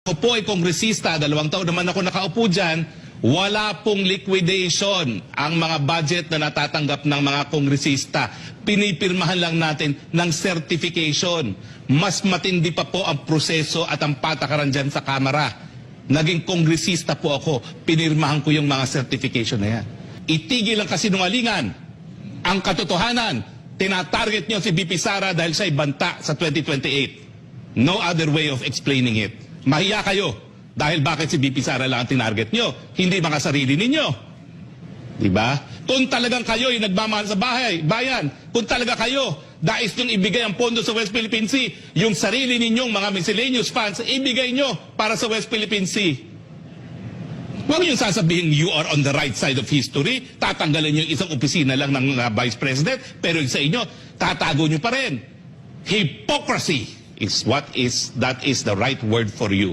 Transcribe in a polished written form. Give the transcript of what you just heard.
Ako po ay kongresista, 2 taon naman ako nakaupo dyan, wala pong liquidation ang mga budget na natatanggap ng mga kongresista. Pinipirmahan lang natin ng certification. Mas matindi pa po ang proseso at ang patakaran dyan sa Kamara. Naging kongresista po ako, pinirmahan ko yung mga certification na yan. Itigil ang kasinungalingan. Ang katotohanan, tinatarget nyo si BP Sara dahil siya'y banta sa 2028. No other way of explaining it. Mahiya kayo. Dahil bakit si BP Sara lang ang tinarget nyo? Hindi mga sarili ninyo. Diba? Kung talagang kayo ay nagmamahal sa bayan, kung talaga kayo, dais nyong ibigay ang pondo sa West Philippine Sea, yung sarili ninyong mga miscellaneous funds, ibigay nyo para sa West Philippine Sea. Huwag niyong sasabihin you are on the right side of history, tatanggalin nyo yung isang opisina lang ng Vice President, pero yung sa inyo, tatago nyo pa rin. Hypocrisy is that is the right word for you.